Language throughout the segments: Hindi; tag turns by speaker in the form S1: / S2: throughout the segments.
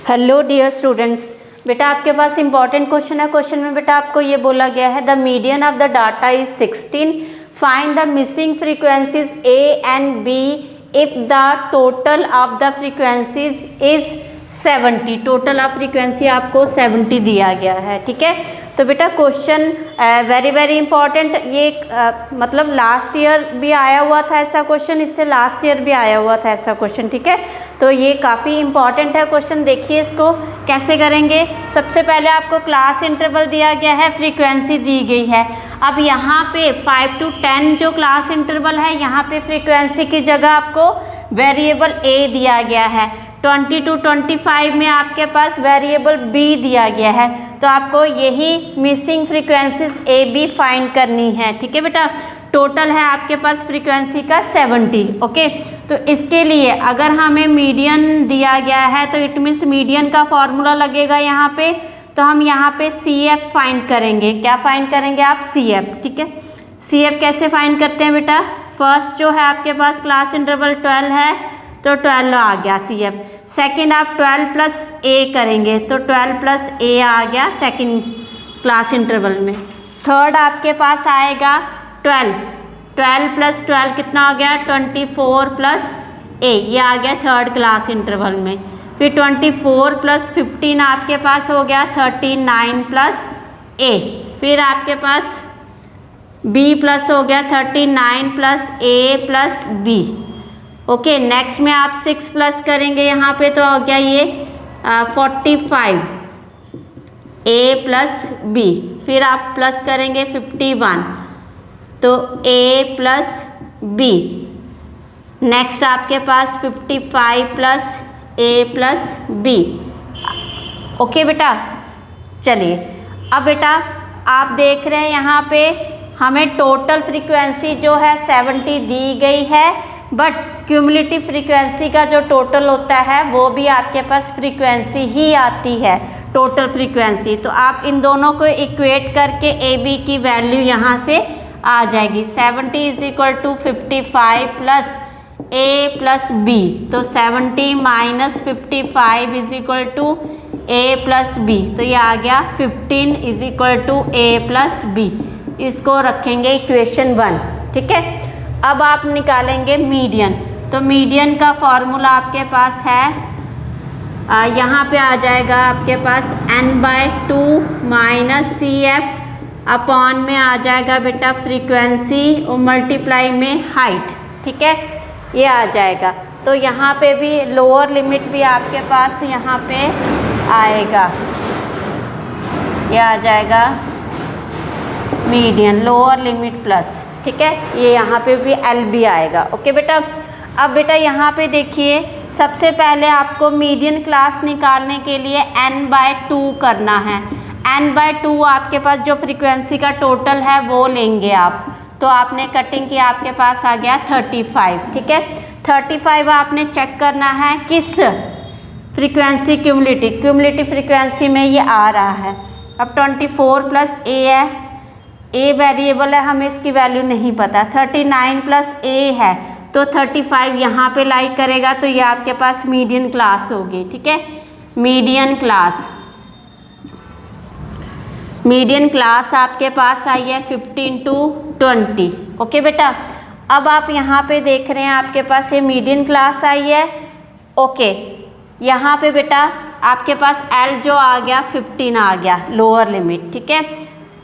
S1: हेलो डियर स्टूडेंट्स, बेटा आपके पास इंपॉर्टेंट क्वेश्चन है। क्वेश्चन में बेटा आपको ये बोला गया है the median of the data is 16, find the missing frequencies A and B if the total of the frequencies is 70। Total of frequency आपको 70 दिया गया है। ठीक है, तो बेटा क्वेश्चन वेरी वेरी इंपॉर्टेंट। ये मतलब लास्ट ईयर भी आया हुआ था ऐसा क्वेश्चन, इससे लास्ट ईयर भी आया हुआ था ऐसा क्वेश्चन। ठीक है, तो ये काफ़ी इंपॉर्टेंट है क्वेश्चन। देखिए इसको कैसे करेंगे। सबसे पहले आपको क्लास इंटरवल दिया गया है, फ्रीक्वेंसी दी गई है। अब यहाँ पे 5 to 10 जो क्लास इंटरवल है, यहाँ पे फ्रीक्वेंसी की जगह आपको वेरिएबल ए दिया गया है। 20 to 25 में आपके पास वेरिएबल बी दिया गया है। तो आपको यही missing frequencies A B find करनी है। ठीक है बेटा, टोटल है आपके पास फ्रीक्वेंसी का 70। ओके, तो इसके लिए अगर हमें मीडियन दिया गया है तो इट मीन्स मीडियन का फॉर्मूला लगेगा यहाँ पे। तो हम यहाँ पे सी एफ फाइंड करेंगे। क्या फाइंड करेंगे आप? C F. ठीक है, सी एफ कैसे फाइंड करते हैं बेटा? फर्स्ट जो है आपके पास क्लास इंटरवल 12 है तो 12 आ गया सी एफ। सेकेंड आप 12 प्लस ए करेंगे तो 12 प्लस ए आ गया सेकेंड क्लास इंटरवल में। थर्ड आपके पास आएगा 12 प्लस 12 कितना हो गया? 24 प्लस ए, ये आ गया थर्ड क्लास इंटरवल में। फिर 24 प्लस 15 आपके पास हो गया 39 प्लस ए। फिर आपके पास बी प्लस हो गया 39 plus A plus B. Okay, next में आप 6 प्लस करेंगे यहाँ पे तो हो गया ये 45 ए प्लस बी। फिर आप प्लस करेंगे 51 तो ए प्लस बी। नेक्स्ट आपके पास 55 plus A plus B. Okay बेटा, चलिए अब बेटा आप देख रहे हैं यहाँ पे हमें टोटल फ्रीक्वेंसी जो है 70 दी गई है, बट क्यूमुलेटिव फ्रीक्वेंसी का जो टोटल होता है वो भी आपके पास फ्रीक्वेंसी ही आती है, टोटल फ्रीक्वेंसी। तो आप इन दोनों को इक्वेट करके ए बी की वैल्यू यहाँ से आ जाएगी। 70 is equal to 55 plus A plus B. तो 70 minus 55 is equal to A plus B. तो ये आ गया 15 is equal to A plus B. इसको रखेंगे इक्वेशन 1। ठीक है, अब आप निकालेंगे मीडियन। तो मीडियन का फॉर्मूला आपके पास है यहाँ पे आ जाएगा आपके पास n/2 minus C F upon में आ जाएगा बेटा फ्रीक्वेंसी और मल्टीप्लाई में हाइट। ठीक है, ये आ जाएगा। तो यहाँ पे भी लोअर लिमिट भी आपके पास यहाँ पे आएगा, ये आ जाएगा मीडियन लोअर लिमिट प्लस। ठीक है, ये यहाँ पे भी एल भी आएगा। ओके बेटा, अब बेटा यहाँ पे देखिए सबसे पहले आपको मीडियन क्लास निकालने के लिए n/2 करना है। n/2 आपके पास जो फ्रीक्वेंसी का टोटल है वो लेंगे आप। तो आपने कटिंग किया, आपके पास आ गया 35। ठीक है, 35 आपने चेक करना है किस फ्रीक्वेंसी? क्यूमुलेटिव फ्रीक्वेंसी में ये आ रहा है। अब 24 प्लस ए है, ए वेरिएबल है, हमें इसकी वैल्यू नहीं पता। 39 प्लस ए है तो 35 यहाँ पे लाई करेगा, तो ये आपके पास मीडियन क्लास होगी। ठीक है, मीडियन क्लास आपके पास आई है 15 to 20। ओके बेटा, अब आप यहाँ पे देख रहे हैं आपके पास ये मीडियन क्लास आई है। ओके, यहाँ पे बेटा आपके पास एल जो आ गया 15 आ गया लोअर लिमिट। ठीक है,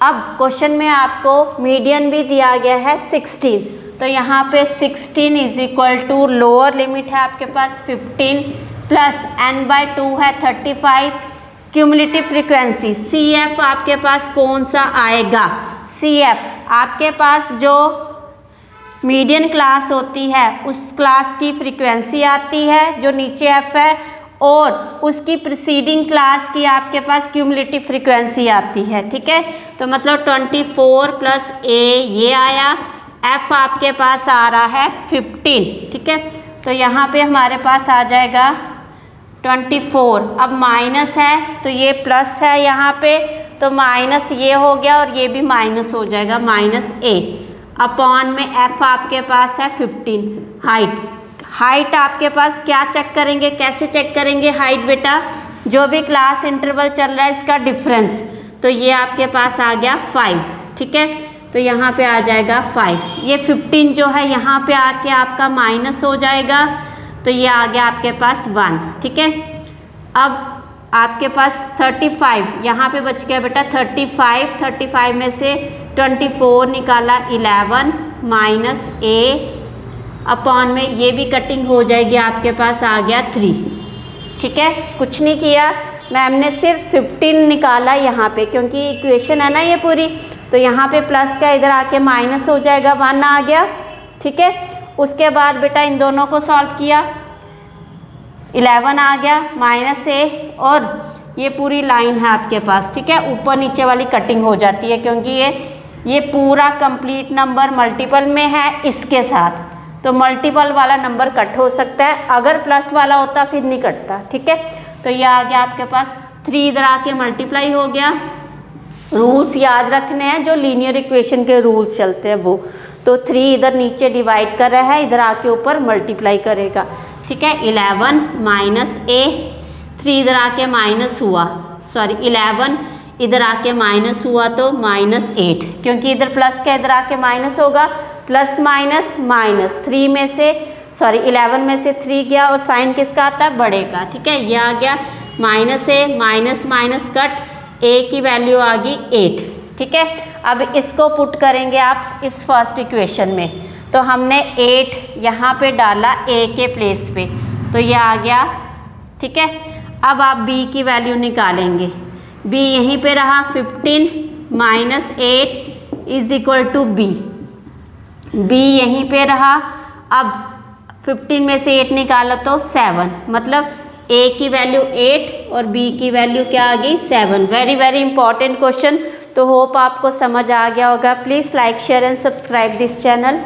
S1: अब क्वेश्चन में आपको मीडियन भी दिया गया है 16। तो यहाँ पे 16 is equal to lower limit है आपके पास 15 प्लस n/2 है 35। क्यूमुलेटिव फ्रीक्वेंसी सी एफ आपके पास कौन सा आएगा? सी एफ आपके पास जो मीडियन क्लास होती है उस क्लास की फ्रीक्वेंसी आती है जो नीचे एफ है, और उसकी प्रीसीडिंग क्लास की आपके पास क्यूमुलेटिव फ्रीक्वेंसी आती है। ठीक है, तो मतलब 24 प्लस ए ये आया, एफ आपके पास आ रहा है 15। ठीक है, तो यहाँ पे हमारे पास आ जाएगा 24। अब माइनस है तो ये प्लस है यहाँ पे, तो माइनस ये हो गया और ये भी माइनस हो जाएगा, माइनस ए अपॉन में एफ आपके पास है 15। हाइट आपके पास क्या चेक करेंगे, कैसे चेक करेंगे हाइट बेटा? जो भी क्लास इंटरवल चल रहा है इसका डिफरेंस, तो ये आपके पास आ गया 5, ठीक है। तो यहाँ पे आ जाएगा 5, ये 15 जो है यहाँ पे आके आपका माइनस हो जाएगा, तो ये आ गया आपके पास 1, ठीक है। अब आपके पास 35 यहाँ पे बच गया बेटा 35 में से 24 निकाला 11 माइनस a अपॉन में ये भी कटिंग हो जाएगी, आपके पास आ गया 3, ठीक है। कुछ नहीं किया मैम ने, सिर्फ 15 निकाला यहाँ पे, क्योंकि इक्वेशन है ना ये पूरी, तो यहाँ पे प्लस का इधर आके माइनस हो जाएगा, 1 आ गया, ठीक है। उसके बाद बेटा इन दोनों को सॉल्व किया, 11 आ गया माइनस a, और ये पूरी लाइन है आपके पास, ठीक है। ऊपर नीचे वाली कटिंग हो जाती है, क्योंकि ये पूरा कंप्लीट नंबर मल्टीपल में है इसके साथ, तो मल्टीपल वाला नंबर कट हो सकता है, अगर प्लस वाला होता फिर नहीं कटता, ठीक है। तो ये आ गया आपके पास 3 इधर आके मल्टीप्लाई हो गया। रूल्स याद रखने हैं, जो लीनियर इक्वेशन के रूल्स चलते हैं वो, तो 3 इधर नीचे डिवाइड कर रहा है, इधर आके ऊपर मल्टीप्लाई करेगा, ठीक है। 11 माइनस a, 3 इधर आके माइनस हुआ, सॉरी 11 इधर आके माइनस हुआ तो -8, क्योंकि इधर प्लस का इधर आके माइनस होगा, प्लस माइनस माइनस, 3 में से सॉरी 11 में से 3 गया, और साइन किसका आता है, बड़े का, ठीक है। ये आ गया minus a, minus minus cut, a की वैल्यू आ गई 8, ठीक है। अब इसको पुट करेंगे आप इस फर्स्ट इक्वेशन में, तो हमने 8 यहाँ पे डाला a के प्लेस पे, तो ये आ गया, ठीक है। अब आप b की वैल्यू निकालेंगे, b यहीं पे रहा 15 minus 8 is equal to b, b यहीं पे रहा। अब 15 में से 8 निकाला तो 7, मतलब a की वैल्यू 8 और b की वैल्यू क्या आ गई 7। Very very important question. तो होप आपको समझ आ गया होगा। Please like share and subscribe this channel.